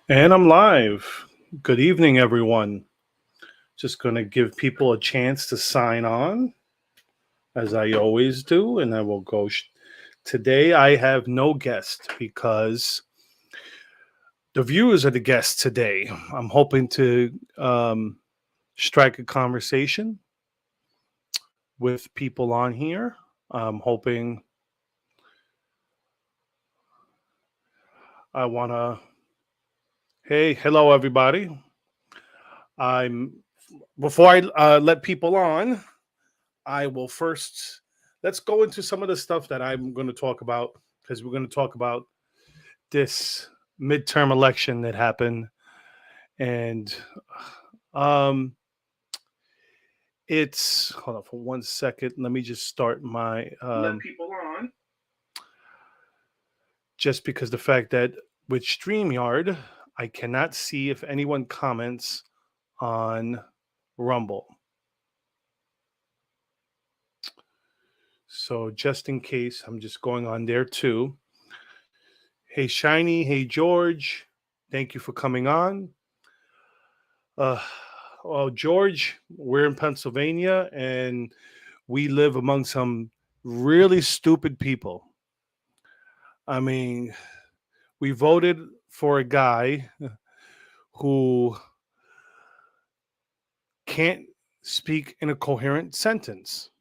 And I'm live. Good evening, everyone. Just going to give people a chance to sign on, as I always do, and I will go. Today, I have no guest because the viewers are the guests today. I'm hoping to strike a conversation with people on here. I'm hoping I want to. Hey, hello, everybody. I'm Before I let people on. I will first let's go into some of the stuff that I'm going to talk about because we're going to talk about this midterm election that happened, and um it's hold on for 1 second. Let me just start my let people on just because the fact that with StreamYard I cannot see if anyone comments on Rumble. So just in case, I'm just going on there too. Hey, Shiny. Hey, George. Thank you for coming on. Uh, well, George, we're in Pennsylvania and we live among some really stupid people. I mean, we voted for a guy who can't speak in a coherent sentence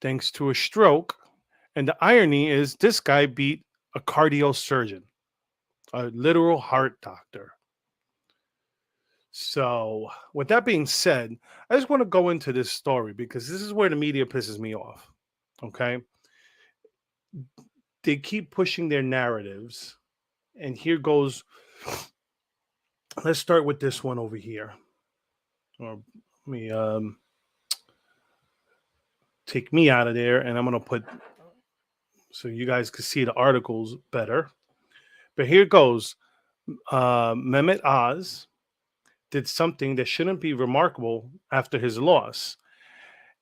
thanks to a stroke. And the irony is, this guy beat a cardio surgeon, a literal heart doctor. So, with that being said, I just want to go into this story because this is where the media pisses me off. Okay. They keep pushing their narratives. And here goes. Let's start with this one over here. Or let me take me out of there and I'm going to put so you guys can see the articles better. But here goes. Mehmet Oz did something that shouldn't be remarkable after his loss.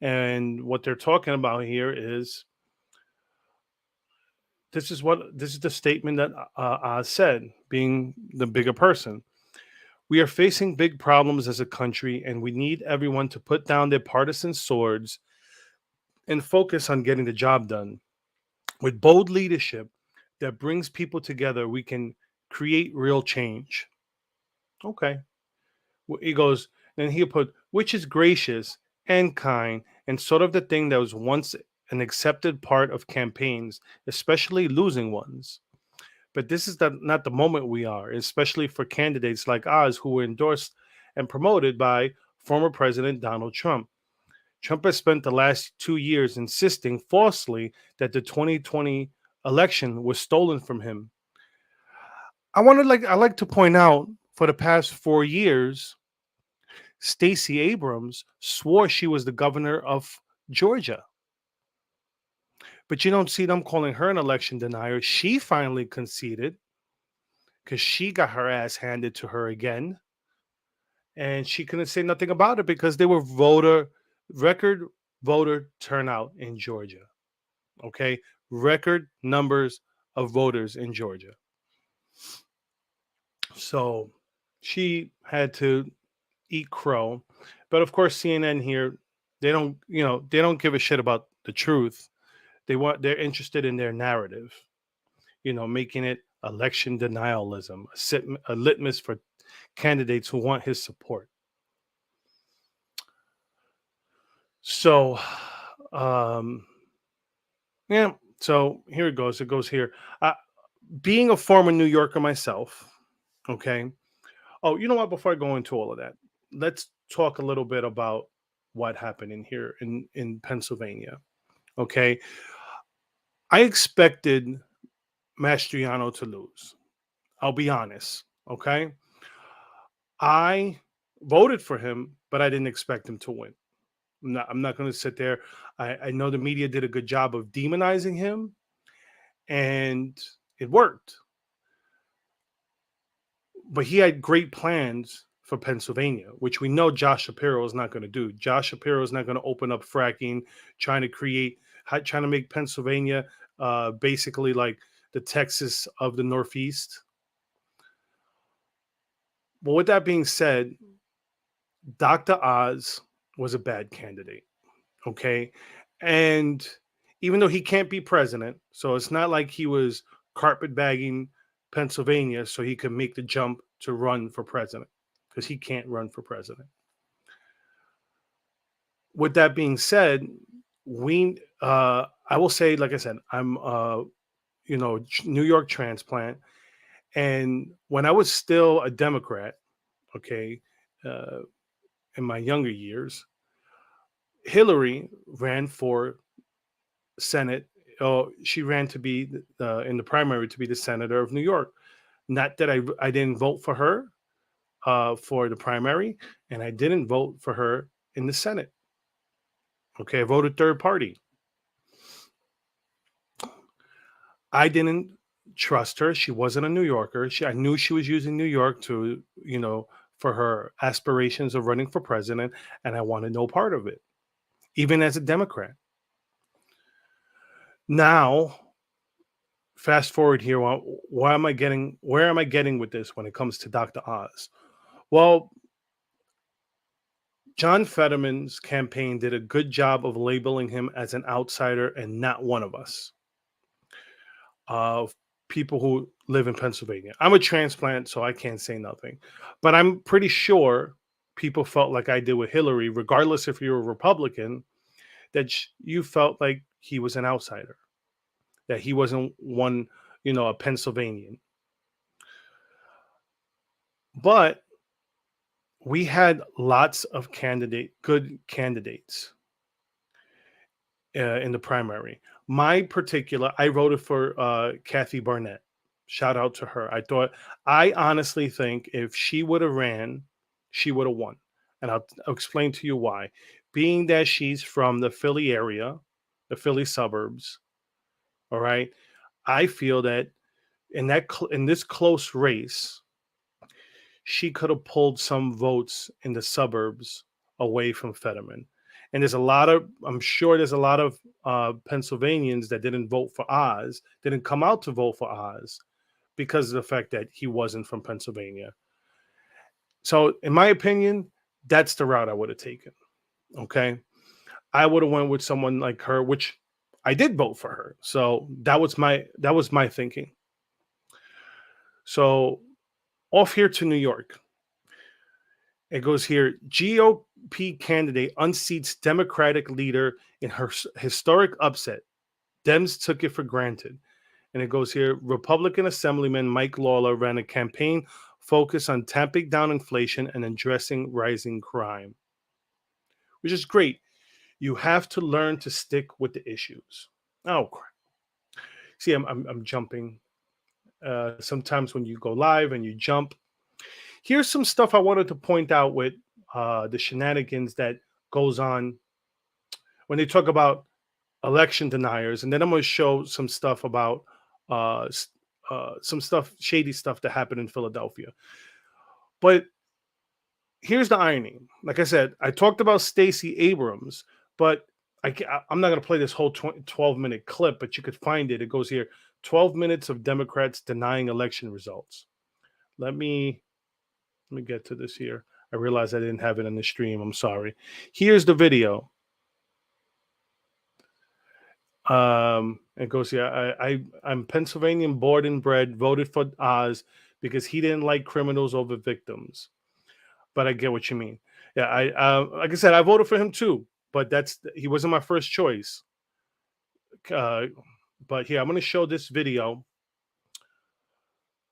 And what they're talking about here is this is the statement that Oz said, being the bigger person. We are facing big problems as a country, and we need everyone to put down their partisan swords and focus on getting the job done. With bold leadership that brings people together, we can create real change. Okay. He goes, then he'll put, which is gracious and kind, and sort of the thing that was once an accepted part of campaigns, especially losing ones. But this is not the moment we are, especially for candidates like Oz who were endorsed and promoted by former President Donald Trump. Trump has spent the last 2 years insisting falsely that the 2020 election was stolen from him. I like to point out for the past 4 years, Stacey Abrams swore she was the governor of Georgia. But you don't see them calling her an election denier. She finally conceded because she got her ass handed to her again. And she couldn't say nothing about it because they were record voter turnout in Georgia. Okay. Record numbers of voters in Georgia. So she had to eat crow. But of course, CNN here, they don't give a shit about the truth. They're interested in their narrative, making it election denialism, a litmus for candidates who want his support. So, yeah. So here it goes. It goes here. Being a former New Yorker myself, okay. Oh, you know what? Before I go into all of that, let's talk a little bit about what happened in here in Pennsylvania. Okay, I expected Mastriano to lose. I'll be honest. Okay, I voted for him, but I didn't expect him to win. I'm not going to sit there. I know the media did a good job of demonizing him, and it worked. But he had great plans for Pennsylvania, which we know Josh Shapiro is not going to do. Josh Shapiro is not going to open up fracking, trying to make Pennsylvania basically like the Texas of the Northeast. But with that being said, Dr. Oz was a bad candidate. Okay. And even though he can't be president, so it's not like he was carpetbagging Pennsylvania so he could make the jump to run for president, because he can't run for president. With that being said, I will say, like I said, I'm New York transplant. And when I was still a Democrat, okay, uh, in my younger years, Hillary ran for Senate. Oh, she ran to be in the primary to be the senator of New York. Not that I didn't vote for her for the primary, and I didn't vote for her in the Senate. Okay, I voted third party. I didn't trust her. She wasn't a New Yorker. I knew she was using New York to, for her aspirations of running for president, and I wanted no part of it, even as a Democrat. Now, fast forward here. Where am I getting with this when it comes to Dr. Oz? Well, John Fetterman's campaign did a good job of labeling him as an outsider and not one of us. People who live in Pennsylvania. I'm a transplant, so I can't say nothing. But I'm pretty sure people felt like I did with Hillary, regardless if you're a Republican, that you felt like he was an outsider, that he wasn't one, a Pennsylvanian. But we had lots of good candidates in the primary. I voted for Kathy Barnett. Shout out to her. I honestly think if she would have ran, she would have won. And I'll explain to you why. Being that she's from the Philly area, the Philly suburbs, all right, I feel that in this close race, she could have pulled some votes in the suburbs away from Fetterman. And I'm sure there's a lot of Pennsylvanians that didn't vote for Oz, didn't come out to vote for Oz because of the fact that he wasn't from Pennsylvania. So, in my opinion, that's the route I would have taken. Okay. I would have went with someone like her, which I did vote for her. So that was my thinking. So off here to New York. It goes here, GOP candidate unseats Democratic leader in her historic upset. Dems took it for granted. And it goes here, Republican Assemblyman Mike Lawler ran a campaign focused on tamping down inflation and addressing rising crime, which is great. You have to learn to stick with the issues. Oh, crap. See, I'm jumping. Sometimes when you go live and you jump, here's some stuff I wanted to point out with the shenanigans that goes on when they talk about election deniers, and then I'm going to show some stuff about shady stuff that happened in Philadelphia. But here's the irony. Like I said, I talked about Stacey Abrams, but I'm not going to play this whole 12-minute clip, but you could find it. It goes here, 12 minutes of Democrats denying election results. Let me get to this here. I realized I didn't have it in the stream. I'm sorry. Here's the video. It goes here. I'm Pennsylvanian born and bred, voted for Oz because he didn't like criminals over victims. But I get what you mean. Yeah, like I said, I voted for him too, but he wasn't my first choice. But here, I'm going to show this video.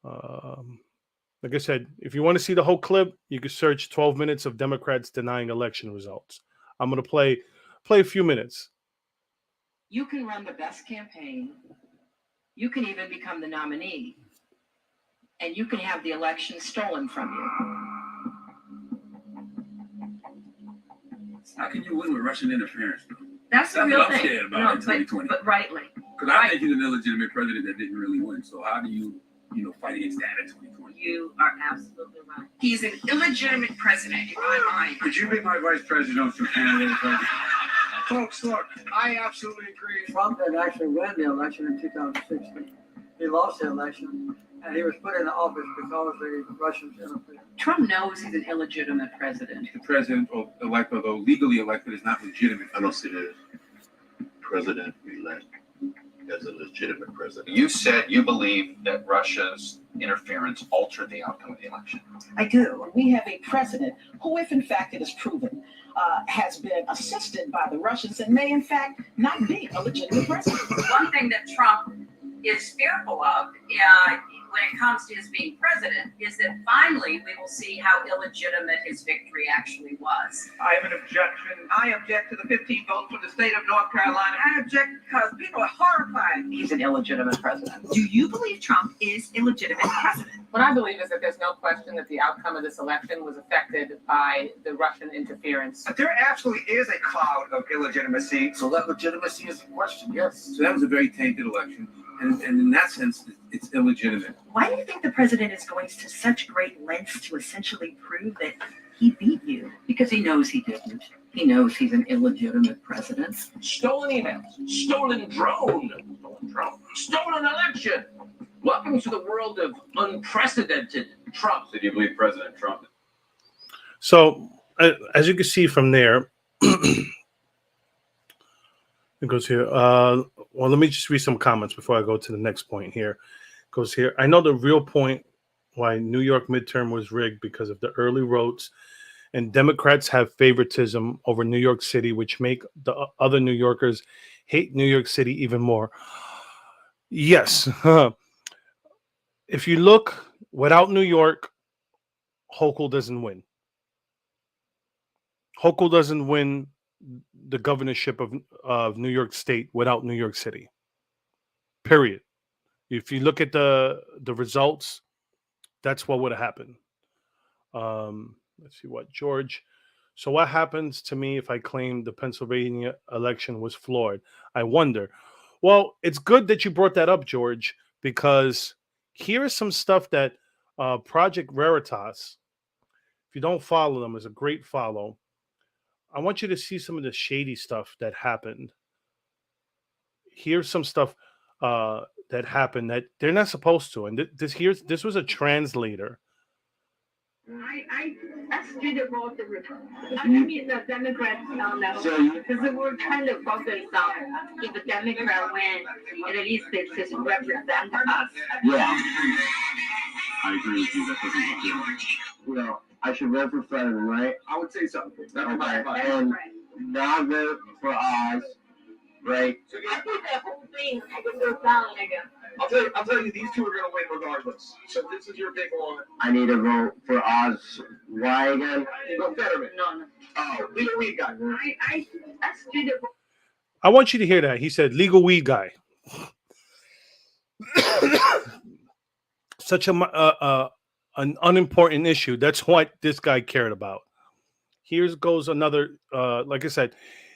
Like I said, if you want to see the whole clip, you can search 12 minutes of Democrats denying election results. I'm going to play a few minutes. You can run the best campaign. You can even become the nominee. And you can have the election stolen from you. How can you win with Russian interference, though? That's the real thing. I'm scared about in 2020. But rightly. Because I think he's an illegitimate president that didn't really win. So how do you fight against that in 2020? You are absolutely right. He's an illegitimate president in my mind. Could you be my vice presidential candidate? Folks, look, I absolutely agree. Trump had actually won the election in 2016. He lost the election, and he was put in the office because the Russians interfered. Trump knows he's an illegitimate president. The president or elect, although legally elected, is not legitimate. I don't see the president-elect as a legitimate president. You said you believe that Russia's interference altered the outcome of the election. I do. We have a president who, if in fact it is proven, has been assisted by the Russians and may in fact not be a legitimate president. One thing that Trump is fearful of when it comes to his being president is that finally we will see how illegitimate his victory actually was. I have an objection. I object to the 15 votes for the state of North Carolina. I object because people are horrified. He's an illegitimate president. Do you believe Trump is illegitimate president? What I believe is that there's no question that the outcome of this election was affected by the Russian interference. There absolutely is a cloud of illegitimacy. So that legitimacy is in question, yes. So that was a very tainted election, and in that sense, it's illegitimate. Why do you think the president is going to such great lengths to essentially prove that he beat you? Because he knows he didn't. He knows he's an illegitimate president. Stolen emails, stolen drone, stolen election. Welcome to the world of unprecedented Trump. So do you believe President Trump? So, as you can see from there, it goes here. Well, let me just read some comments before I go to the next point here. It goes here. I know the real point why New York midterm was rigged because of the early votes, and Democrats have favoritism over New York City, which make the other New Yorkers hate New York City even more. Yes. If you look, without New York, Hochul doesn't win. Hochul doesn't win the governorship of New York State without New York City. Period. If you look at the results, that's what would have happened. Let's see what, George. So what happens to me if I claim the Pennsylvania election was flawed? I wonder. Well, it's good that you brought that up, George, because here is some stuff that Project Veritas, if you don't follow them, is a great follow. I want you to see some of the shady stuff that happened. Here's some stuff that happened that they're not supposed to. And this was a translator. I still vote I mean the Democrats don't know because we're trying to focus on if the Democrat wins, at least it's just represent us. Yeah. I agree with you. That doesn't look good. You know, I should vote for Fetterman, right? I would say something. Okay. And not vote for Oz, right? I think that whole thing I can go down again. I'll tell you, these two are going to win regardless. So this is your big one. I need to vote for Oz. Why again? Go Fetterman. No. Oh, legal weed guy. I still vote. I want you to hear that. He said, legal weed guy. Such an unimportant issue. That's what this guy cared about. Here goes another, like I said,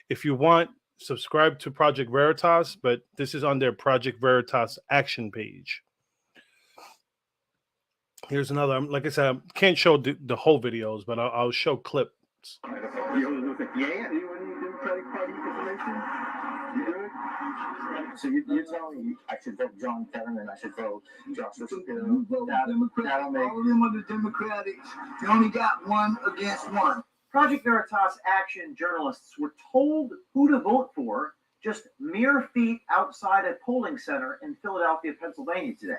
if you want, subscribe to Project Veritas, but this is on their Project Veritas action page. Here's another, like I said, I can't show the whole videos, but I'll show clips. Yeah, you want any Democratic Party information? You good? So you're telling me I should vote John Fetterman, I should vote Joshua Shapiro. That'll make... All of them are the Democrats. You only got one against one. Project Veritas Action journalists were told who to vote for just mere feet outside a polling center in Philadelphia, Pennsylvania today.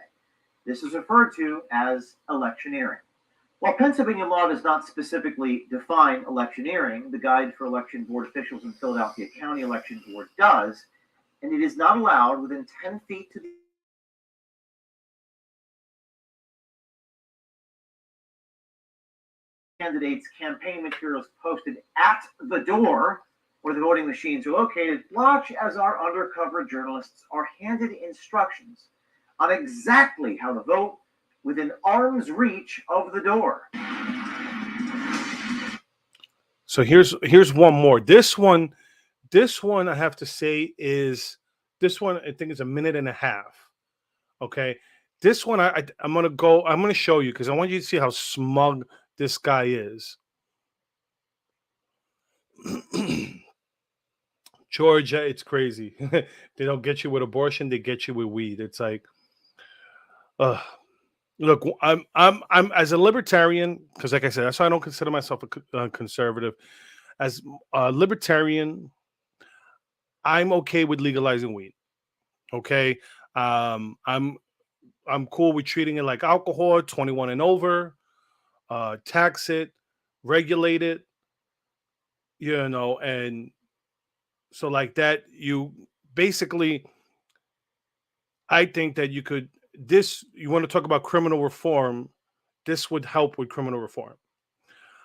This is referred to as electioneering. While Pennsylvania law does not specifically define electioneering, the Guide for Election Board Officials in Philadelphia County Election Board does, and it is not allowed within 10 feet to the candidates' campaign materials posted at the door where the voting machines are located. Watch as our undercover journalists are handed instructions on exactly how to vote within arm's reach of the door. So here's one more. This one I have to say is, this one I think is a minute and a half. Okay, this one I'm gonna show you because I want you to see how smug this guy is. Georgia, it's crazy. They don't get you with abortion, they get you with weed. It's like, Look, I'm as a libertarian, because like I said, that's why I don't consider myself a conservative. As a libertarian, I'm okay with legalizing weed. Okay, I'm cool with treating it like alcohol, 21 and over, tax it, regulate it, and so like that, you basically, I think that you could, you want to talk about criminal reform, this would help with criminal reform.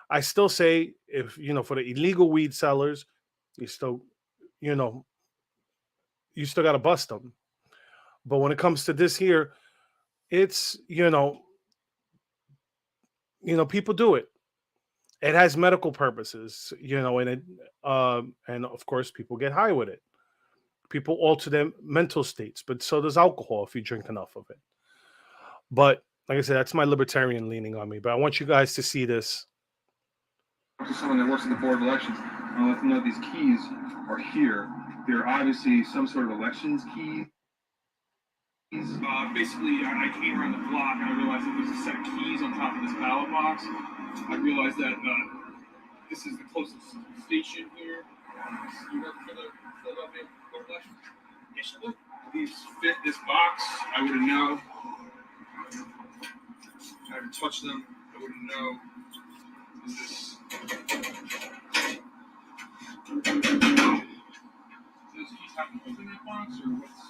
I still say, if for the illegal weed sellers, you still, you know, you still got to bust them. But when it comes to this here, it's people do it. It has medical purposes, and of course people get high with it. People alter their mental states, but so does alcohol if you drink enough of it. But like I said, that's my libertarian leaning on me. But I want you guys to see this. To someone that works at the Board of Elections, I'll let them know these keys are here. They're obviously some sort of elections keys. Basically, I came around the block and I realized that there's a set of keys on top of this ballot box. I realized that this is the closest station here. You work for the Philadelphia Board of Elections? Yes, I do. These fit this box. I wouldn't know. I haven't touched them. I wouldn't know. Is this? Does he have to open that box or what's?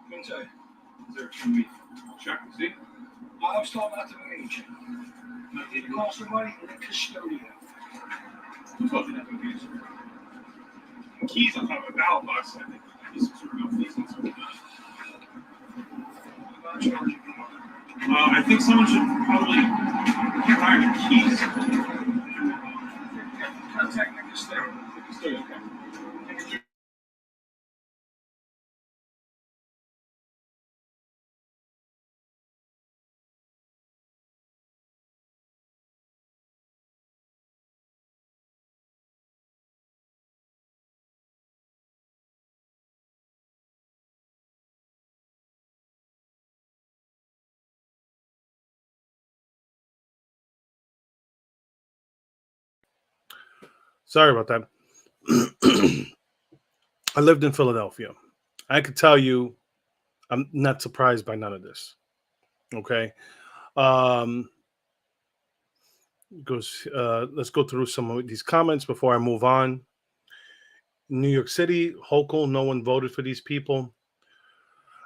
Couldn't say. Is there? Can we check and see? I was talking about the wage. Did it cost somebody and the custodian? Who's looking at the keys? The keys on top of a ballot box. I think this is sort of fees. I think someone should probably hire the keys. Contact the custodian. Okay. Sorry about that. I lived in Philadelphia. I could tell you, I'm not surprised by none of this. Okay. Um, let's go through some of these comments before I move on. New York City, Hochul, no one voted for these people.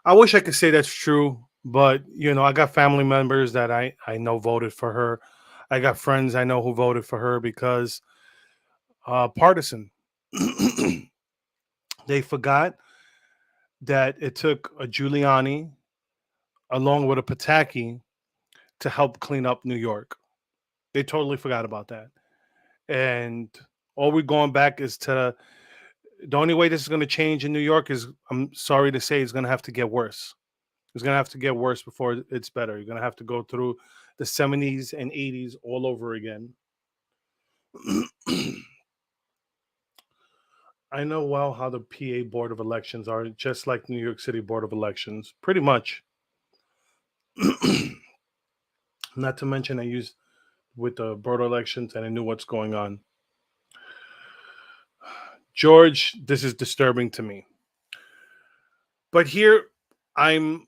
I wish I could say that's true, but I got family members that I know voted for her. I got friends I know who voted for her because partisan. They forgot that it took a Giuliani along with a Pataki to help clean up New York. They totally forgot about that. And all we're going back is to the only way this is going to change in New York is, I'm sorry to say, it's going to have to get worse. It's going to have to get worse before it's better. You're going to have to go through the 70s and 80s all over again. I know well how the PA Board of Elections are, just like New York City Board of Elections, pretty much. Not to mention I used with the Board of Elections and I knew what's going on. George, this is disturbing to me. But here I'm,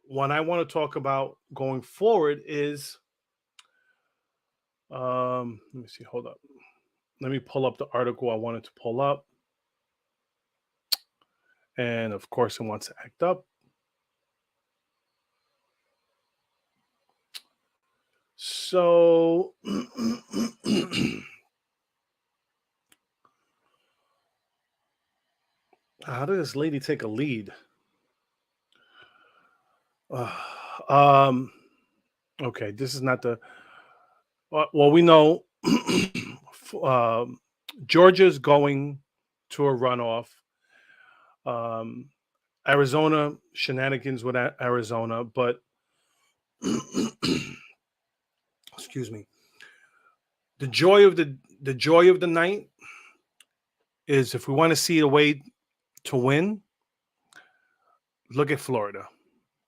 what I want to talk about going forward is, let me see, hold up. Let me pull up the article I wanted to pull up. And of course it wants to act up. So how did this lady take a lead? Okay, this is not the. Well, we know Georgia's going to a runoff. Arizona, shenanigans with Arizona, but excuse me. The joy of the night is, if we want to see a way to win, look at Florida.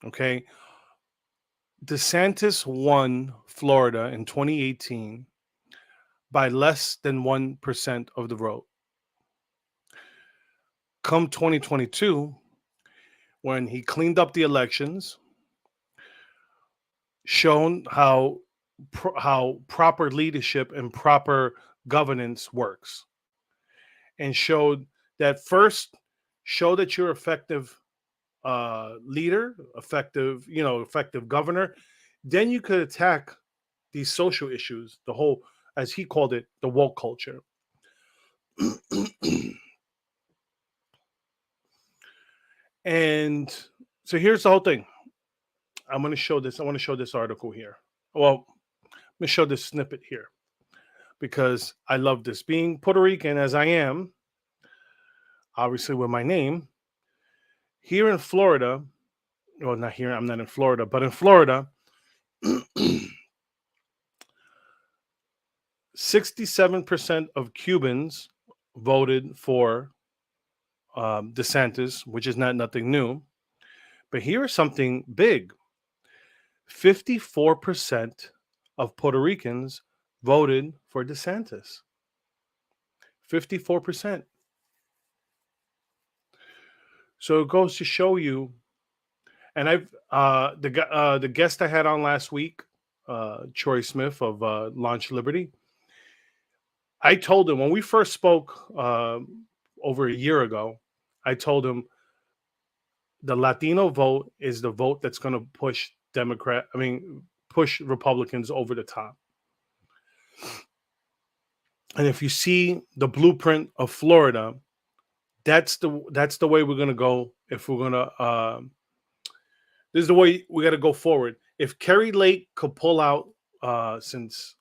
Okay. DeSantis won Florida in 2018 by less than 1% of the vote. Come 2022, when he cleaned up the elections, shown how proper leadership and proper governance works, and showed that first, show that you're effective leader, effective governor, then you could attack these social issues, the whole, as he called it, the woke culture. And so here's the whole thing. I'm going to show this. I want to show this article here. Well, let me show this snippet here because I love this. Being Puerto Rican as I am, obviously with my name, here in Florida, well, not here, I'm not in Florida, but in Florida, 67% of Cubans voted for DeSantis, which is nothing new. But here is something big. 54% of Puerto Ricans voted for DeSantis. 54%. So it goes to show you, and I've the guest I had on last week, Troy Smith of Launch Liberty. I told him when we first spoke over a year ago, I told him the Latino vote is the vote that's going to push push Republicans over the top. And if you see the blueprint of Florida, that's the way we're going to go. If we're going to, this is the way we got to go forward. If Kerry Lake could pull out, since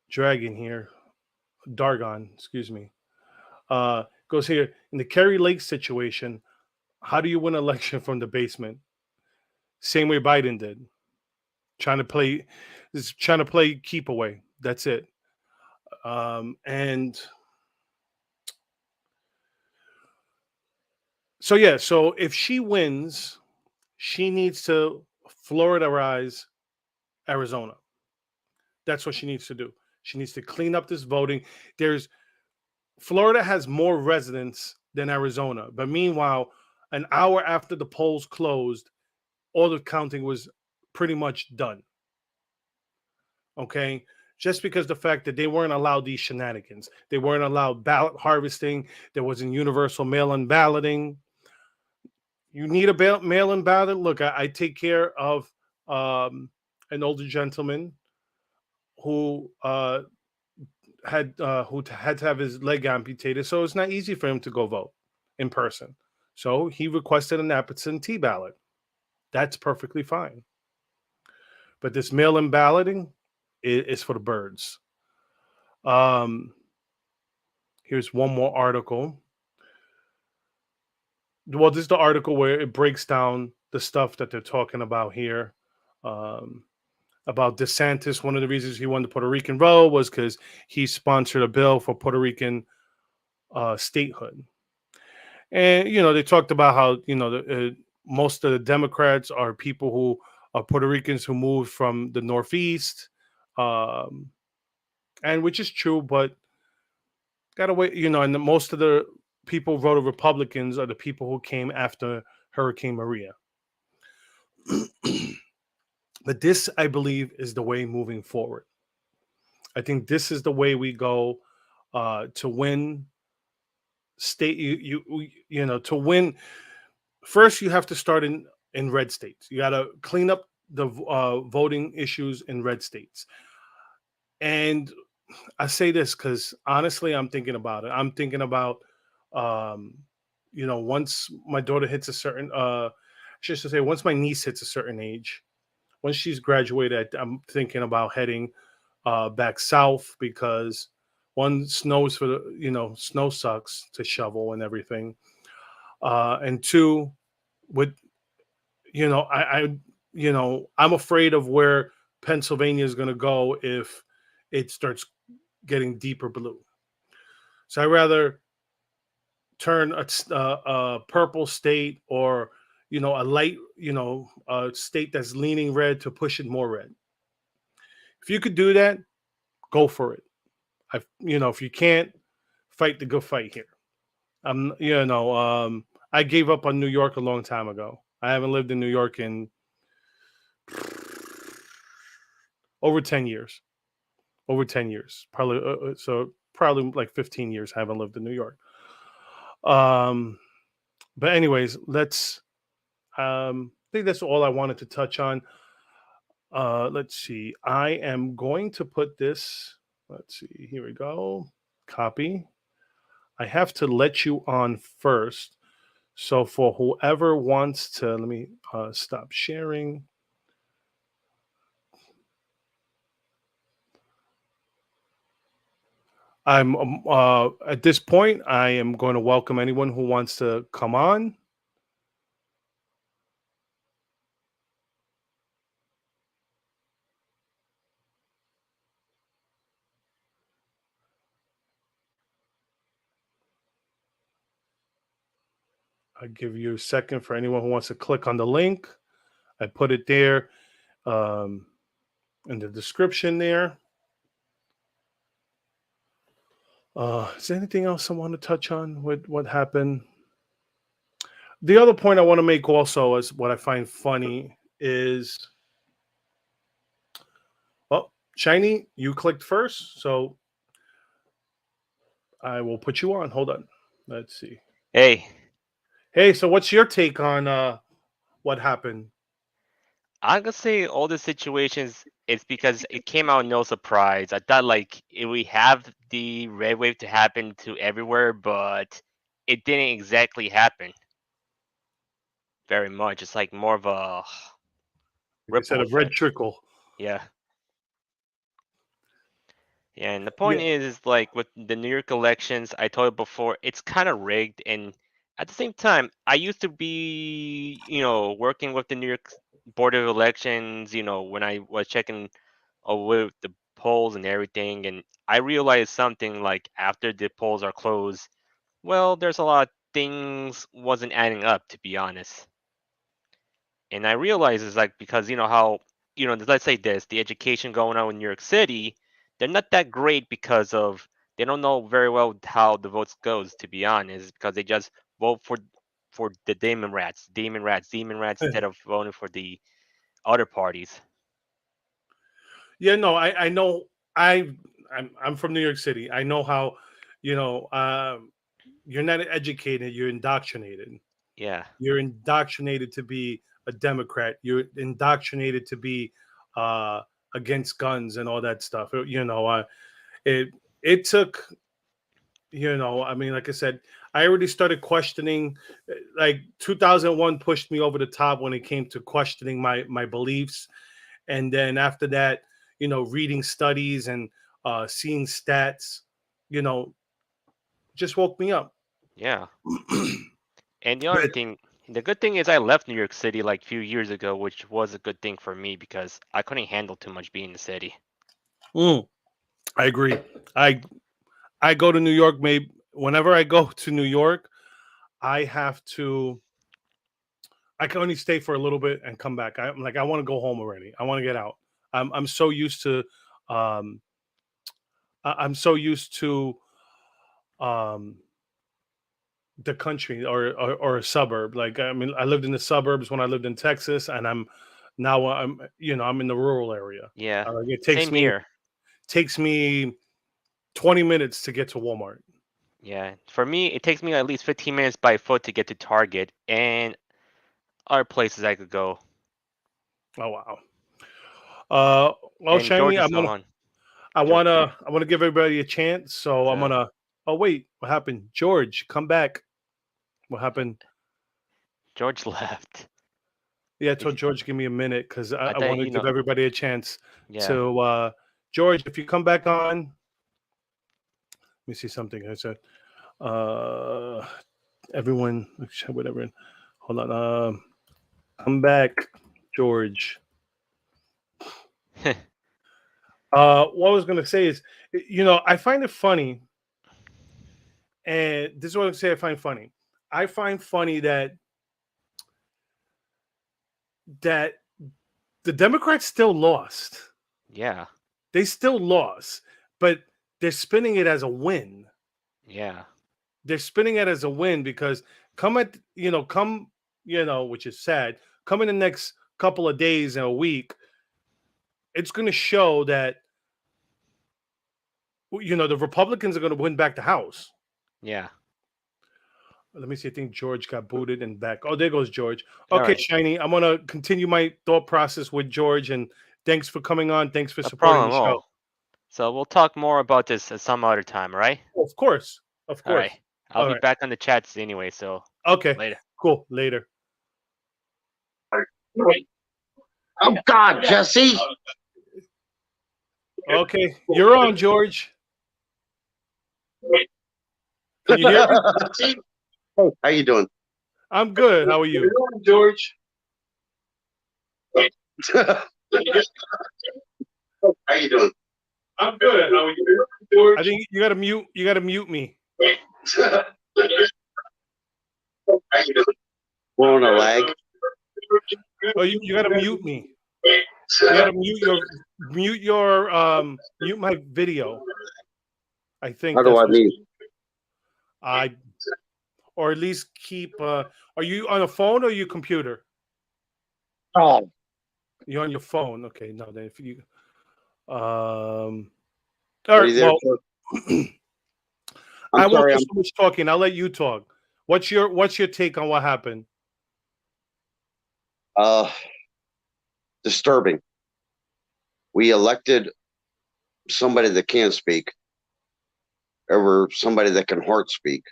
Dragon here, Dargon, excuse me, goes here in the Kerry Lake situation. How do you win an election from the basement? Same way Biden did, trying to play keep away. That's it. And so yeah, so if she wins, she needs to Floridaize Arizona. That's what she needs to do. She needs to clean up this voting. Florida has more residents than Arizona, but meanwhile, an hour after the polls closed, all the counting was pretty much done. Okay? Just because the fact that they weren't allowed these shenanigans. They weren't allowed ballot harvesting. There wasn't universal mail-in balloting. You need a mail-in ballot? Look, I take care of an older gentleman who had to have his leg amputated, so it's not easy for him to go vote in person. So he requested an absentee ballot. That's perfectly fine. But this mail-in balloting is for the birds. Here's one more article. Well, this is the article where it breaks down the stuff that they're talking about here. About DeSantis, one of the reasons he won the Puerto Rican vote was because he sponsored a bill for Puerto Rican statehood. And, they talked about how, most of the Democrats are people who are Puerto Ricans who moved from the Northeast, and which is true, but gotta wait, and most of the people who voted Republicans are the people who came after Hurricane Maria. But this, I believe, is the way moving forward. I think this is the way we go to win state. To win. First, you have to start in red states. You got to clean up the voting issues in red states. And I say this because honestly, I'm thinking about it. I'm thinking about, once my daughter hits a certain, once my niece hits a certain age, once she's graduated, I'm thinking about heading back south because one, snow sucks to shovel and everything. And two, I'm afraid of where Pennsylvania is going to go if it starts getting deeper blue. So I rather turn a purple state, or a light, a state that's leaning red, to push it more red. If you could do that, go for it. If you can't, fight the good fight here. I gave up on New York a long time ago. I haven't lived in New York in over 10 years. Over 10 years. Probably probably like 15 years I haven't lived in New York. But anyways, I think that's all I wanted to touch on. Let's see. I am going to put this. Let's see. Here we go. Copy. I have to let you on first. So for whoever wants to, let me stop sharing. I'm at this point, I am going to welcome anyone who wants to come on. I give you a second for anyone who wants to click on the link. I put it there in the description there. Is there anything else I want to touch on with what happened? The other point I want to make also is what I find funny is, well, Shiny, you clicked first, so I will put you on. Hold on. Let's see. Hey, Hey, so what's your take on what happened? I'm gonna say all the situations. It's because it came out no surprise. I thought like we have the red wave to happen to everywhere, but it didn't exactly happen very much. It's like more of a Like I said, ripple a red effect. trickle. Yeah. Yeah, and the Yeah. point is like with the New York elections, I told you before, it's kind of rigged. And at the same time, I used to be, working with the New York Board of Elections, when I was checking with the polls and everything. And I realized something like after the polls are closed, well, there's a lot of things wasn't adding up, to be honest. And I realize it's like because how let's say this the education going on in New York City, they're not that great because of they don't know very well how the votes goes, to be honest, because they just vote for the demon rats instead of voting for the other parties. Yeah, no, I know. I'm from New York City. I know how, you know, you're not educated, you're indoctrinated. Yeah. You're indoctrinated to be a Democrat. You're indoctrinated to be uh, against guns and all that stuff. It it took, I mean, like I said, I already started questioning. Like 2001 pushed me over the top when it came to questioning my beliefs, and then after that, reading studies and seeing stats, you know, just woke me up. Yeah. And the other But thing, the good thing is I left New York City like a few years ago, which was a good thing for me because I couldn't handle too much being in the city. mm, I agree. I I go to New York. Maybe whenever I go to New York, I have to. I can only stay for a little bit and come back. I'm like, I want to go home already. I want to get out. I'm so used to. Um, I'm so used to um, the country, or a suburb. Like, I mean, I lived in the suburbs when I lived in Texas, and I'm in the rural area. Yeah. It Same here. takes me 20 minutes to get to Walmart. Yeah. For me, it takes me at least 15 minutes by foot to get to Target and other places I could go. Oh wow. Well, And George Shiny, is still on. I George, wanna give everybody a chance. So I'm yeah. gonna. Oh wait, what happened? George, come back. What happened? George left. Yeah, I Is told George give me a minute because I I thought want to give everybody a chance yeah. to. George, if you come back on, let me see something. I said, uh, everyone, whatever. Hold on. Come back, George. What I was gonna say is, I find it funny And this is what I say I find funny. I find funny that the Democrats still lost. Yeah. They still lost, but they're spinning it as a win. Yeah. They're spinning it as a win because which is sad, come in the next couple of days and a week, it's going to show that the Republicans are going to win back the House. Yeah. Let me see. I think George got booted and back. Oh, there goes George. All Okay, right. Shiny. I'm going to continue my thought process with George, and thanks for coming on. Thanks for No supporting problem the at show. all. So we'll talk more about this at some other time, all right? Of course. Of All course. right. I'll All be right. back on the chats anyway, so Okay. later. Cool. Later. Oh God, Jesse. Okay. You're on, George. Can you hear me? Hey, how you doing? I'm good. How are you? George. How you doing? I'm good. How are you, George? I think you gotta mute. You gotta mute me. How you doing? We're on a lag. Oh, you gotta mute me. You gotta mute my video. I think How do that's I what mute? or at least keep. Are you on a phone or your computer? Oh, You're on your phone. Okay, no. Then if you, all are right. you there? Well, I I'm won't sorry. do so much talking. I'll let you talk. What's your take on what happened? Disturbing. We elected somebody that can speak over somebody that can heart speak.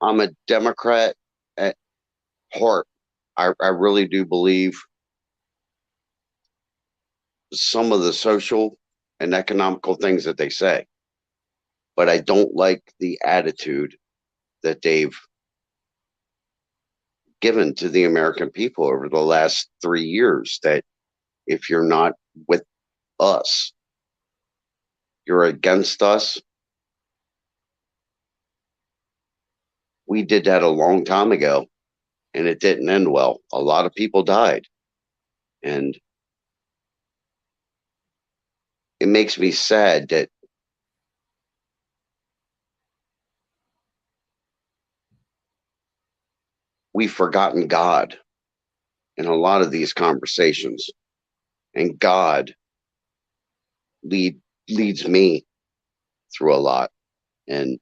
I'm a Democrat at heart. I really do believe some of the social and economical things that they say, but I don't like the attitude that they've given to the American people over the last 3 years, that if you're not with us, you're against us. We did that a long time ago and it didn't end well. A lot of people died, and it makes me sad that we've forgotten God in a lot of these conversations, and God leads me through a lot. And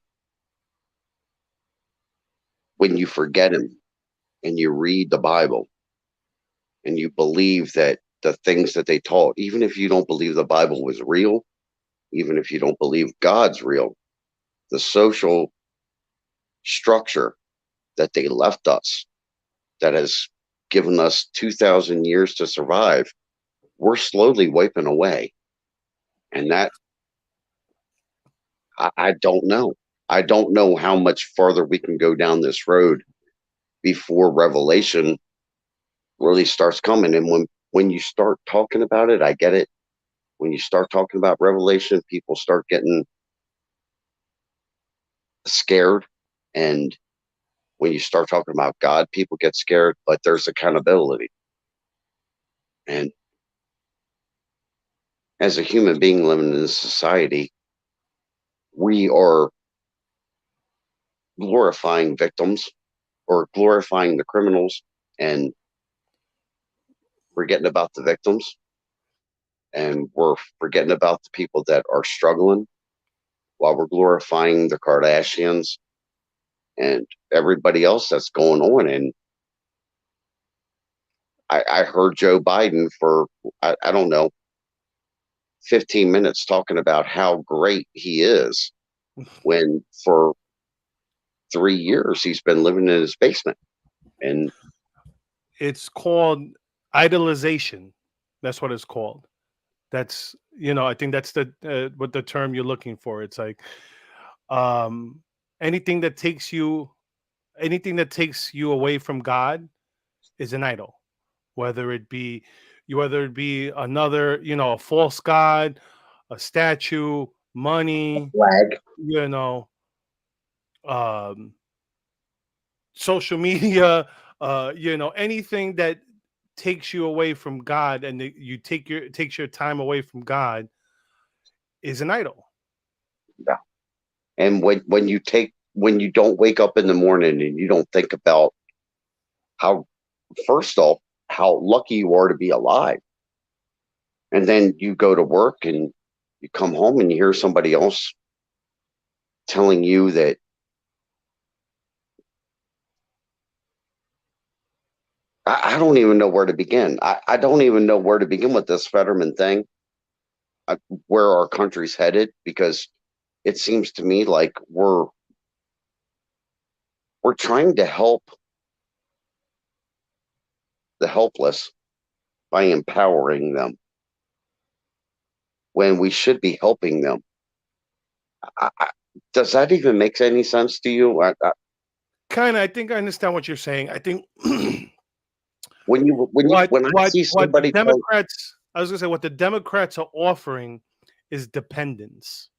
when you forget him and you read the Bible and you believe that the things that they taught, even if you don't believe the Bible was real, even if you don't believe God's real, the social structure that they left us, that has given us 2,000 years to survive, we're slowly wiping away. And that, I don't know. I don't know how much farther we can go down this road before revelation really starts coming. And when you start talking about it, I get it. When you start talking about revelation, people start getting scared. And when you start talking about God, people get scared, but there's accountability. And as a human being living in this society, we are glorifying victims or glorifying the criminals and forgetting about the victims. And we're forgetting about the people that are struggling while we're glorifying the Kardashians and everybody else that's going on. And I heard Joe Biden for, I don't know, 15 minutes talking about how great he is when for 3 years he's been living in his basement. And It's called idolization. That's what it's called. That's I think that's what the term you're looking for. It's like um, anything that takes you anything that takes you away from God is an idol. Whether it be another a false god, a statue, money, Flag. you know, um, social media, anything that takes you away from God and you takes your time away from God is an idol. Yeah. And when you don't wake up in the morning and you don't think about how, first off, how lucky you are to be alive, and then you go to work and you come home and you hear somebody else telling you that I don't even know where to begin. I don't even know where to begin with this Fetterman thing, where our country's headed, because it seems to me like we're trying to help the helpless by empowering them when we should be helping them. Does that even make any sense to you? Kind of. I think I understand what you're saying. I think when I see what the somebody Democrats, I was gonna say, what the Democrats are offering is dependence.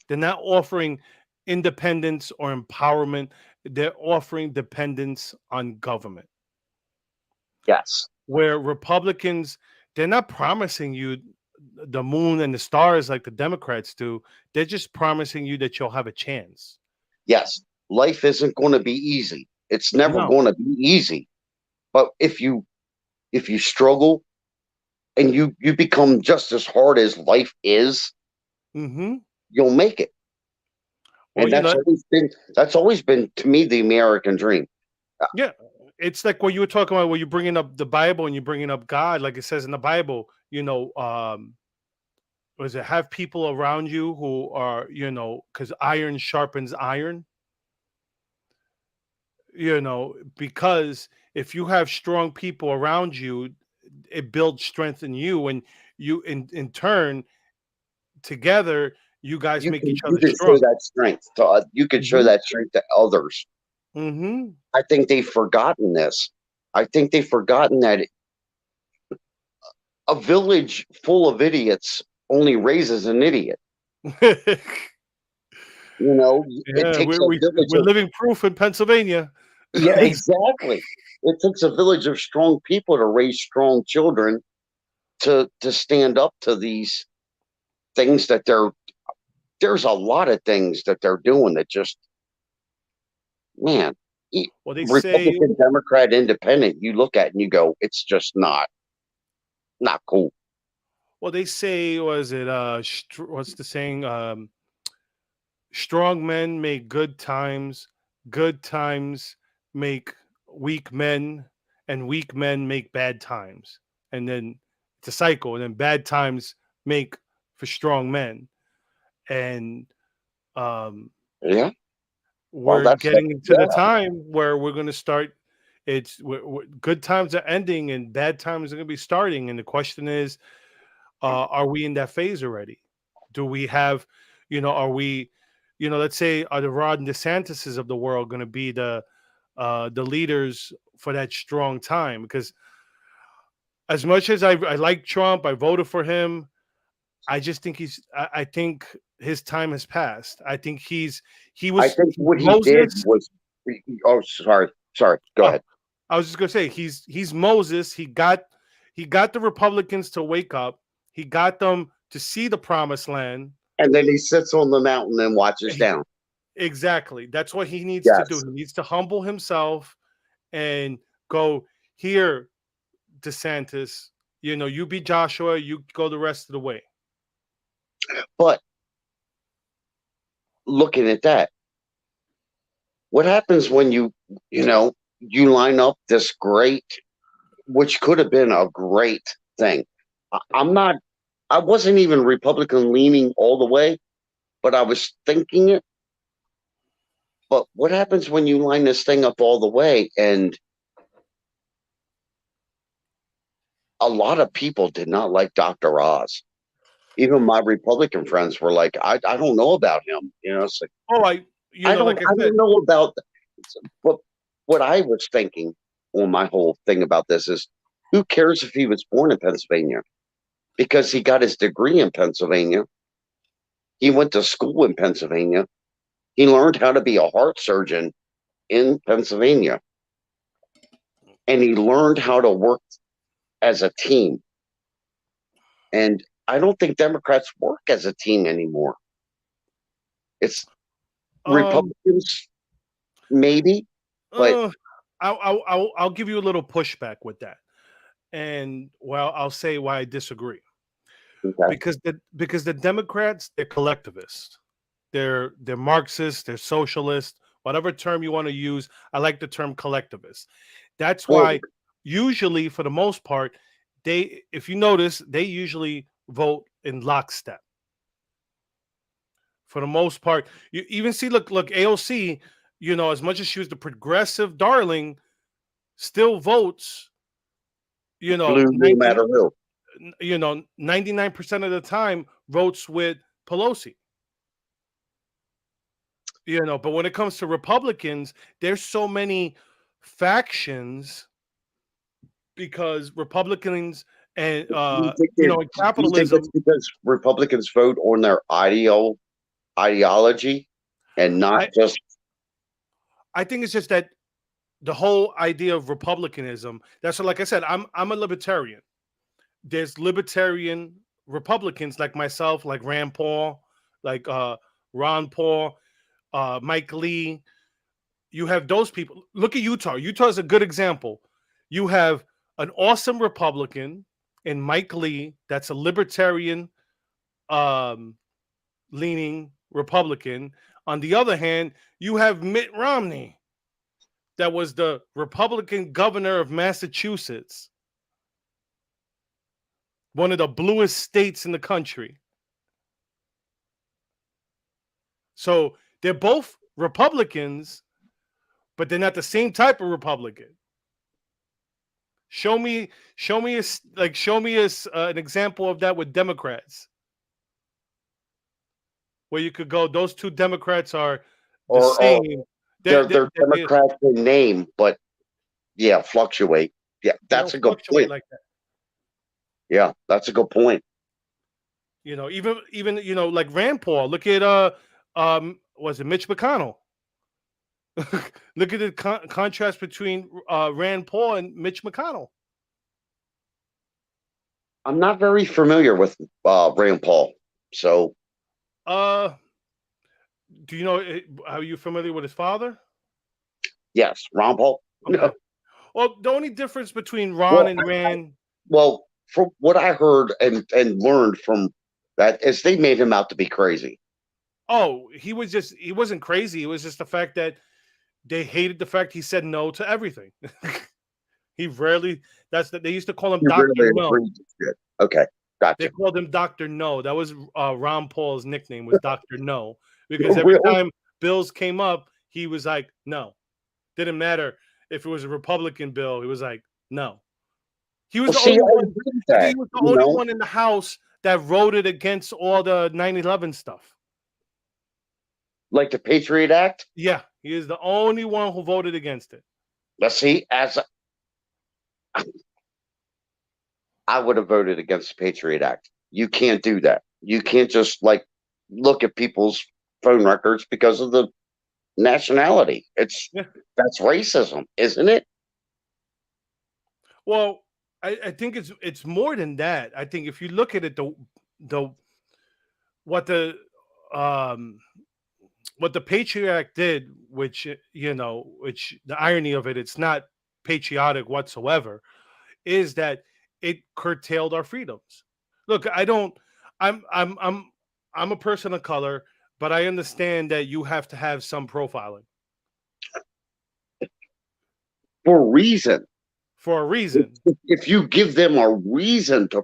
They're not offering independence or empowerment. They're offering dependence on government. yes, Where Republicans, they're not promising you the moon and the stars like the Democrats do. They're just promising you that you'll have a chance. yes, life isn't going to be easy. It's never No. going to be easy. But if you struggle and you become just as hard as life is, you'll make it. Well, And that's always been to me the American dream. Yeah, it's like what you were talking about, where you're bringing up the Bible and you're bringing up God, like it says in the Bible. Was it have people around you who are, because iron sharpens iron. Because if you have strong people around you, it builds strength in you, and you in turn together, you guys make each You other can show stronger. that strength to you can show that strength to others. I think they've forgotten this. I think they've forgotten that a village full of idiots only raises an idiot. It Yeah, takes a village we're of living proof in Pennsylvania. yeah, exactly. It takes a village of strong people to raise strong children to stand up to these things that there's a lot of things that they're doing that just, man, Well, they say, Republican, Democrat, Independent, you look at and you go, it's just not cool. was it what's the saying? Strong men make good times make weak men, and weak men make bad times. And then it's a cycle, and then bad times make for strong men. And Yeah. Well, we're getting into the time where we're going to start. Good times are ending and bad times are going to be starting. And the question is, are we in that phase already? Do we have, are we, let's say, are the Rod and DeSantis's of the world going to be the leaders for that strong time? Because as much as I like Trump, I voted for him. I just think I think his time has passed. I think he I was think what he did Moses. was, oh, sorry, go ahead. I was just gonna say he's Moses. He got the Republicans to wake up. He got them to see the promised land. And then he sits on the mountain and watches down. Exactly. That's what he needs to do. He needs to humble himself and go, here, DeSantis, you be Joshua, you go the rest of the way. But looking at that, what happens when you line up this great, which could have been a great thing? I wasn't even Republican leaning all the way, but I was thinking it. But what happens when you line this thing up all the way? And a lot of people did not like Dr. Oz. Even my Republican friends were like, I don't know about him. It's like, I don't know about. But what I was thinking on my whole thing about this is, who cares if he was born in Pennsylvania? Because he got his degree in Pennsylvania. He went to school in Pennsylvania. He learned how to be a heart surgeon in Pennsylvania. And he learned how to work as a team. And I don't think Democrats work as a team anymore. It's Republicans, maybe, but I'll give you a little pushback with that, and I'll say why I disagree. okay. Because the Democrats, they're collectivists, they're Marxists, they're socialists, whatever term you want to use. I like the term collectivist. That's why usually, for the most part, if you notice, they usually vote in lockstep. For the most part, you even see, look, AOC, as much as she was the progressive darling, still votes, blue no matter who. 99% of the time votes with Pelosi. But when it comes to Republicans, there's so many factions because Republicans and capitalism. It's because Republicans vote on their ideology and not just. I think it's just that the whole idea of republicanism. That's what, like I said, I'm a libertarian. There's libertarian Republicans like myself, like Rand Paul, like Ron Paul, Mike Lee. You have those people. Look at Utah. Utah is a good example. You have an awesome Republican in Mike Lee that's a libertarian leaning Republican. On the other hand, you have Mitt Romney that was the Republican governor of Massachusetts, one of the bluest states in the country. So they're both Republicans, but they're not the same type of Republican. Show me an example of that with Democrats, where you could go. Those two Democrats are the same. They're Democrats in name, but yeah, fluctuate. Yeah, that's a good point. Like that. Yeah, that's a good point. Even like Rand Paul. Look at was it Mitch McConnell? Look at the contrast between Rand Paul and Mitch McConnell. I'm not very familiar with Rand Paul, so. Do you know? Are you familiar with his father? Yes, Ron Paul. Okay. No. Well, the only difference between Ron and Rand. Well, from what I heard and learned from that is they made him out to be crazy. Oh, he wasn't crazy. It was just the fact that they hated the fact he said no to everything. He rarely. They used to call him Dr. No. Okay, gotcha. They called him Dr. No. That was Ron Paul's nickname, was Dr. No, because every time bills came up, he was like, no. Didn't matter if it was a Republican bill. He was like, no. He was the only one. He was the only one in the House that voted against all the 9/11 stuff. Like the Patriot Act? Yeah, he is the only one who voted against it. Let's see, I would have voted against the Patriot Act. You can't do that. You can't just look at people's phone records because of the nationality. That's racism, isn't it? Well, I think it's more than that. I think if you look at it, what the Patriot Act did, which the irony of it, it's not patriotic whatsoever, is that it curtailed our freedoms. Look, I'm a person of color, but I understand that you have to have some profiling. For a reason. For a reason. If you give them a reason to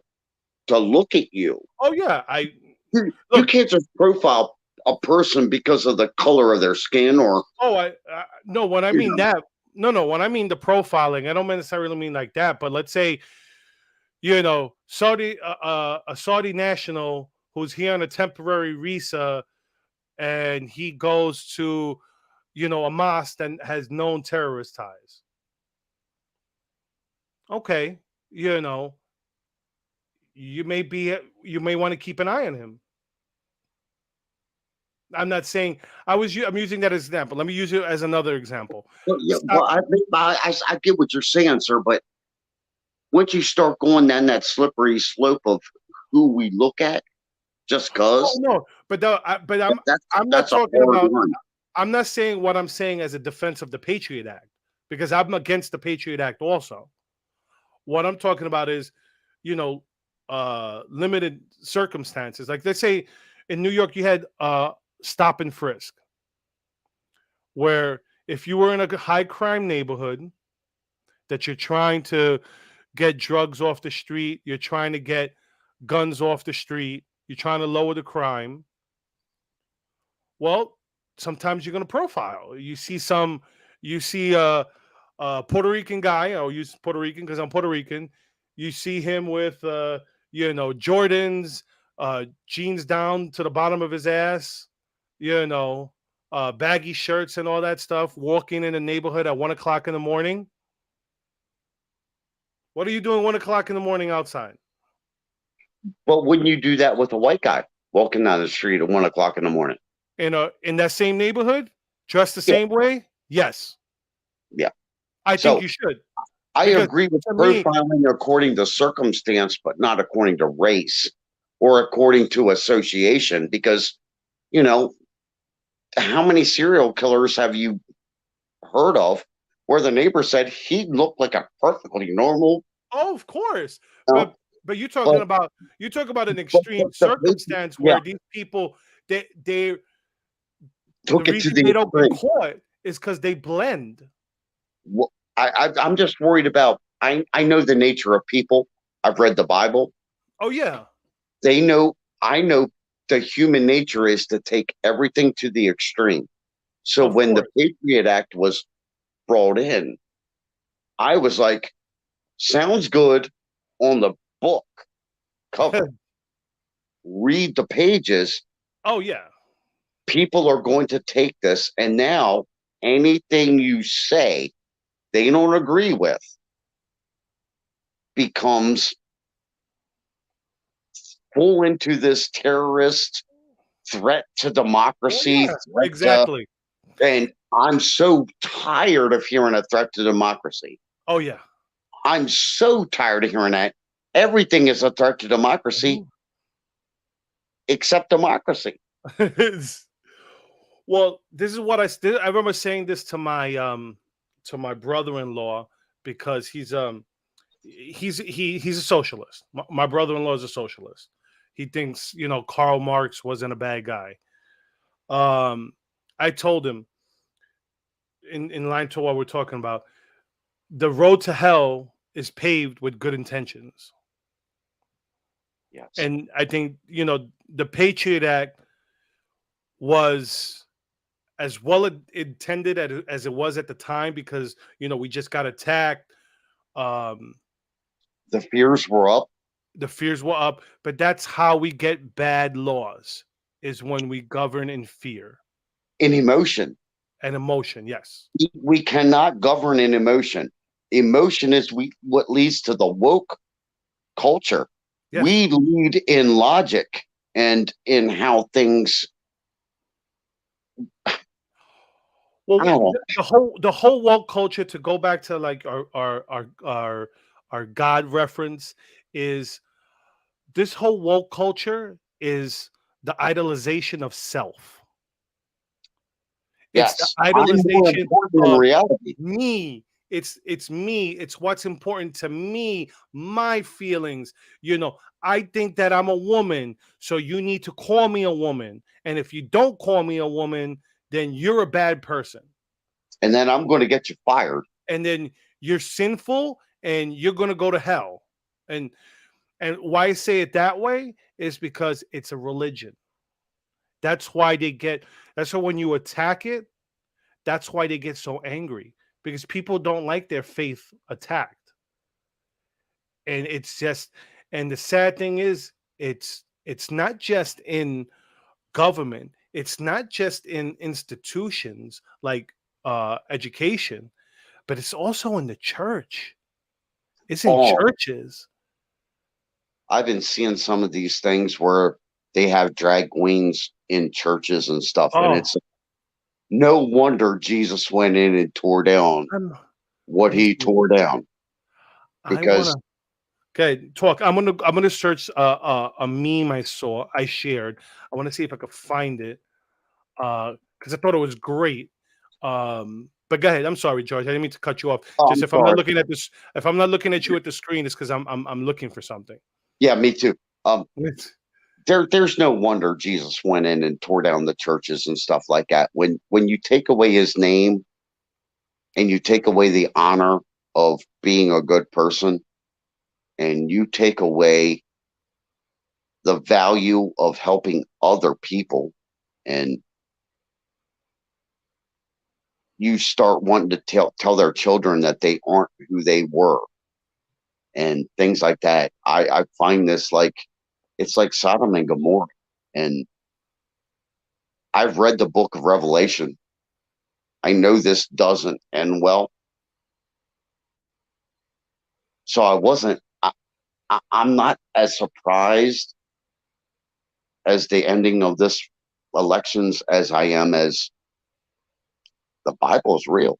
look at you. Oh yeah, you can't just profile a person because of the color of their skin or. Oh, no. When I mean that, no. When I mean the profiling, I don't necessarily mean like that. But let's say, a Saudi national who's here on a temporary visa, and he goes to, a mosque that has known terrorist ties. Okay, you may want to keep an eye on him. I'm not saying I'm using that as an example. Let me use it as another example. Well, yeah, Stop. I get what you're saying, sir, but once you start going down that slippery slope of who we look at, just Oh cause no, but I'm not that's a talking hard about. one. I'm not saying what I'm saying as a defense of the Patriot Act, because I'm against the Patriot Act also. What I'm talking about is, you know, limited circumstances. Like let's say in New York you had stop and frisk, where if you were in a high crime neighborhood that you're trying to get drugs off the street, you're trying to get guns off the street, you're trying to lower the crime. Well, sometimes you're going to profile. You see a Puerto Rican guy. I'll use Puerto Rican because I'm Puerto Rican. You see him with, Jordans, jeans down to the bottom of his ass, baggy shirts and all that stuff, walking in the neighborhood at 1 o'clock in the morning. What are you doing 1 o'clock in the morning outside? But wouldn't you do that with a white guy walking down the street at 1 o'clock in the morning? In that same neighborhood, dressed the Yeah. same way? Yes. Yeah. I think you should. I Because agree with to me- profiling according to circumstance, but not according to race or according to association. Because, how many serial killers have you heard of where the neighbor said he looked like a perfectly normal? Oh, of course. No. But you're talking about an extreme circumstance where these people they took the it to reason the they don't get extreme. caught is because they blend. Well, I'm just worried about. I know the nature of people. I've read the Bible. Oh yeah. I know the human nature is to take everything to the extreme. So when the Patriot Act was brought in, I was like, sounds good on the book cover. Read the pages. Oh yeah. People are going to take this, and now anything you say they don't agree with becomes full into this terrorist threat to democracy. Exactly. And I'm so tired of hearing a threat to democracy. Oh yeah. I'm so tired of hearing that. Everything is a threat to democracy except democracy. Well, this is what I remember saying this to my brother-in-law, because he's a socialist. My brother-in-law is a socialist. He thinks, Karl Marx wasn't a bad guy. I told him in line to what we're talking about, the road to hell is paved with good intentions. Yes. And I think, the Patriot Act was as well intended as it was at the time, because, we just got attacked. The fears were up. But that's how we get bad laws, is when we govern in fear. In emotion. And emotion, yes. We cannot govern in emotion. Emotion is what leads to the woke culture. Yes. We lead in logic and in how things. Well, the whole woke culture, to go back to like our God reference, is this whole woke culture is the idolization of self. Yes, it's the idolization of reality. Me. It's me. It's what's important to me, my feelings. I think that I'm a woman, so you need to call me a woman. And if you don't call me a woman, then you're a bad person. And then I'm going to get you fired. And then you're sinful and you're going to go to hell. And why I say it that way is because it's a religion. That's why when you attack it, that's why they get so angry, because people don't like their faith attacked. And and the sad thing is, it's not just in government. It's not just in institutions like education, but it's also in the church. It's in churches. I've been seeing some of these things where they have drag queens in churches and stuff, and Oh, it's no wonder Jesus went in and tore down what let me he see. tore down I because wanna. Okay, talk. I'm gonna search a meme I saw I shared. I want to see if I could find it because I thought it was great. But go ahead. I'm sorry, George. I didn't mean to cut you off. oh, Just I'm if I'm not sorry. looking at this, if I'm not looking at you at the screen, it's because I'm looking for something. Yeah, me too. It's- There's no wonder Jesus went in and tore down the churches and stuff like that. When you take away his name and you take away the honor of being a good person and you take away the value of helping other people and you start wanting to tell their children that they aren't who they were and things like that. I find this like it's like Sodom and Gomorrah. And I've read the book of Revelation. I know this doesn't end well. So I'm not as surprised as the ending of this elections as I am as the Bible is real.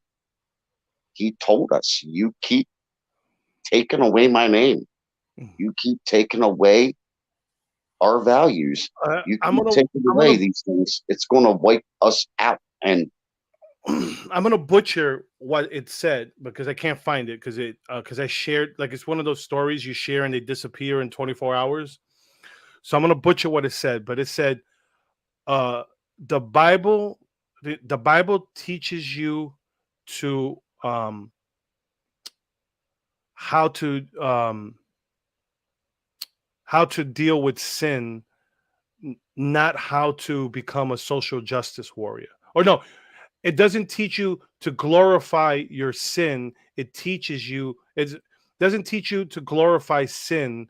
He told us, you keep taking away my name. You keep taking away our values. You I'm keep gonna taking I'm away gonna these things. It's going to wipe us out. And I'm gonna butcher what it said because I can't find it because I shared like it's one of those stories you share and they disappear in 24 hours. So I'm gonna butcher what it said, but it said uh the Bible the Bible teaches you to how to um how to deal with sin, not how to become a social justice warrior. Or no, it doesn't teach you to glorify your sin. It teaches you it doesn't teach you to glorify sin.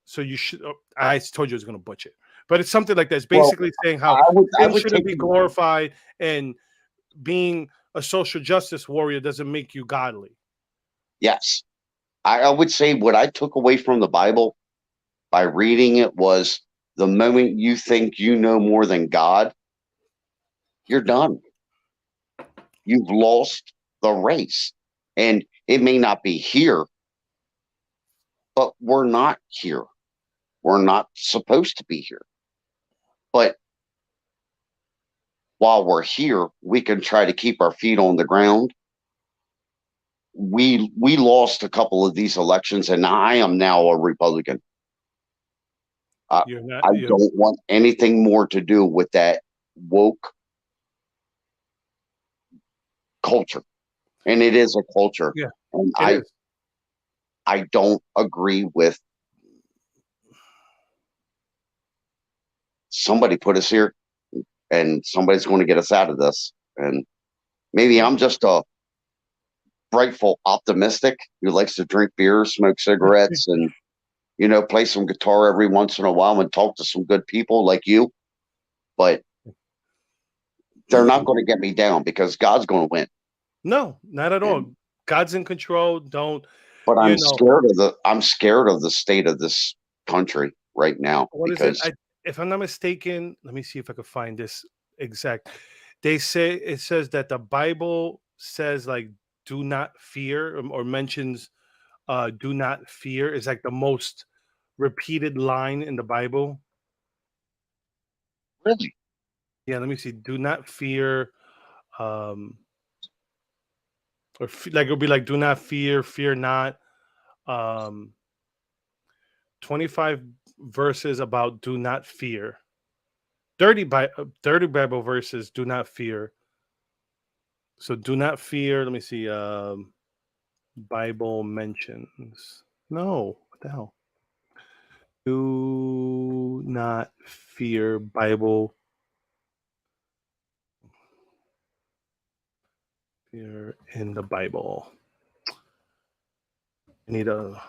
So you should I told you I was going to butcher it. But it's something like that. It's well, basically saying how I sin would shouldn't take be glorified and being a social justice warrior doesn't make you godly. yes, I would say what I took away from the Bible by reading it was the moment you think you know more than God, you're done. You've lost the race. And it may not be here, but we're not here. We're not supposed to be here. But while we're here, we can try to keep our feet on the ground. We lost a couple of these elections, and I am now a Republican. You're not I you're, don't want anything more to do with that woke culture, and it is a culture. yeah, And it is. I don't agree with somebody put us here, and somebody's going to get us out of this. And maybe I'm just a brightful optimistic who likes to drink beer, smoke cigarettes, and play some guitar every once in a while and talk to some good people like you. But they're not going to get me down because God's going to win. No, not at all. And, God's in control. Don't but you know I'm scared of the state of this country right now what is it? because If I'm not mistaken, let me see if I could find this exact. They say it says that the Bible says like do not fear or mentions do not fear is like the most repeated line in the Bible. really, Yeah, let me see. Do not fear um like it'll be like do not fear, fear not. Um 25 verses about do not fear. 30 Bible verses do not fear. So do not fear. Let me see. Bible mentions. No, what the hell? Do not fear Bible. Fear in the Bible. I need a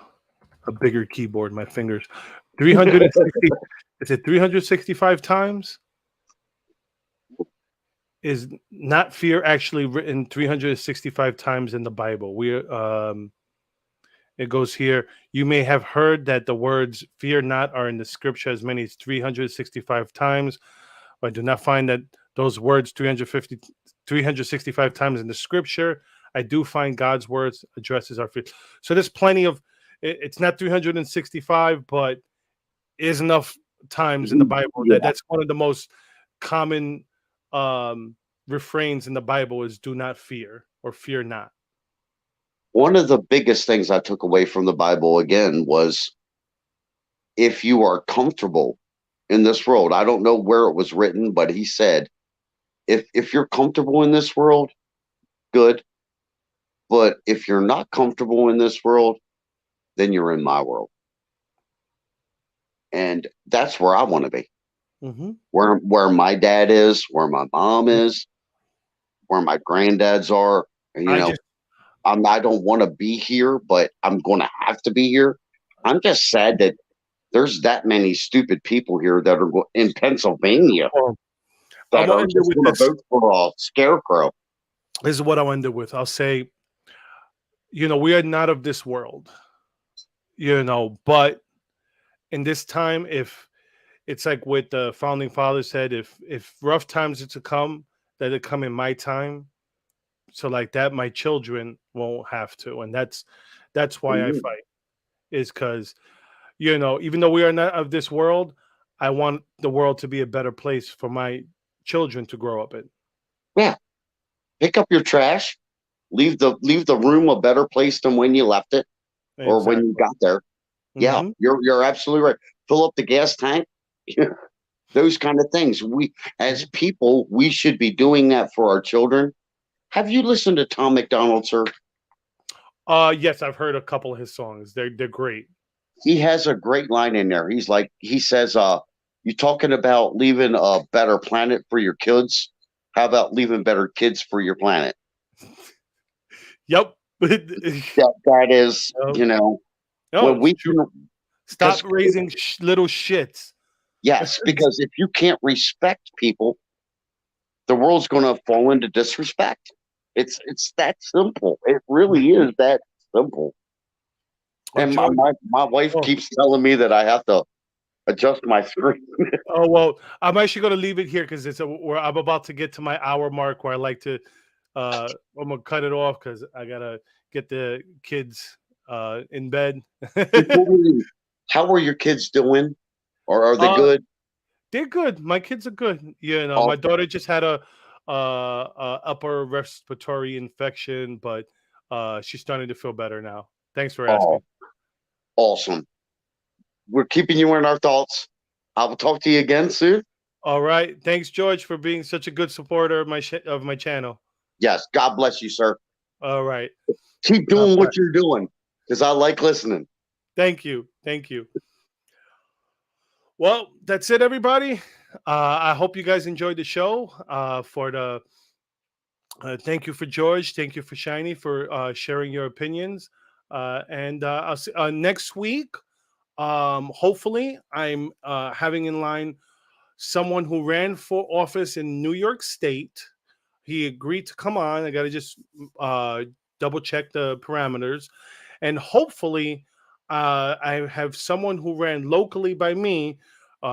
bigger keyboard. My fingers. 360. Is it 365 times? Is not fear actually written 365 times in the Bible? It goes here. You may have heard that the words fear not are in the scripture as many as 365 times, I do not find that those words 365 times in the scripture. I do find God's words addresses our fear. So there's plenty of, it's not 365, but is enough times in the Bible that that's one of the most common refrains in the Bible is do not fear or fear not. One of the biggest things I took away from the Bible again was if you are comfortable in this world, I don't know where it was written, but he said, if you're comfortable in this world, good. But if you're not comfortable in this world, then you're in my world. And that's where I want to be. Mm-hmm. Where my dad is, where my mom is, where my granddads are. And, I don't want to be here, but I'm going to have to be here. I'm just sad that there's that many stupid people here that are in Pennsylvania that are just going to vote for a scarecrow. This is what I'll end it with. I'll say, we are not of this world, but in this time, if it's like what the founding fathers said, if rough times are to come, that it come in my time. So like that, my children won't have to. And that's why I fight, is because, even though we are not of this world, I want the world to be a better place for my children to grow up in. Yeah. Pick up your trash, leave the room a better place than when you left it or when you got there. Yeah, you're absolutely right. Fill up the gas tank. Those kind of things. We, as people, we should be doing that for our children. Have you listened to Tom McDonald, sir? Yes, I've heard a couple of his songs. They're great. He has a great line in there. He says, you talking about leaving a better planet for your kids? How about leaving better kids for your planet? Yep. that is, when we stop raising little shits. Yes, because if you can't respect people, the world's going to fall into disrespect. It's that simple. It really is that simple. And my wife keeps telling me that I have to adjust my screen. Oh, well, I'm actually going to leave it here because I'm about to get to my hour mark where I like to, I'm going to cut it off because I got to get the kids in bed. How are your kids doing? Or are they good? They're good. My kids are good. My daughter just had a upper respiratory infection, but she's starting to feel better now. Thanks for asking. Awesome. We're keeping you in our thoughts. I will talk to you again soon. All right. Thanks, George, for being such a good supporter of my channel. Yes. God bless you, sir. All right. Keep doing what you're doing because I like listening. Thank you. Thank you. Well, that's it, everybody. I hope you guys enjoyed the show. Thank you for George. Thank you for Shiny for sharing your opinions. And I'll see, next week, hopefully, I'm having in line someone who ran for office in New York State. He agreed to come on. I got to just double check the parameters. And hopefully, I have someone who ran locally by me.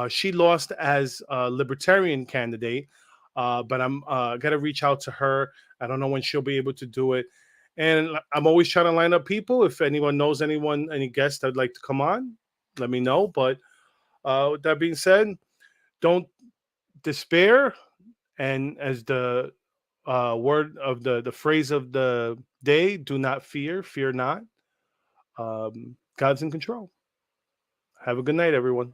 She lost as a libertarian candidate, but I'm got to reach out to her. I don't know when she'll be able to do it. And I'm always trying to line up people. If anyone knows any guests that'd like to come on, let me know. But with that being said, don't despair. And as the word of the phrase of the day, do not fear, fear not. God's in control. Have a good night, everyone.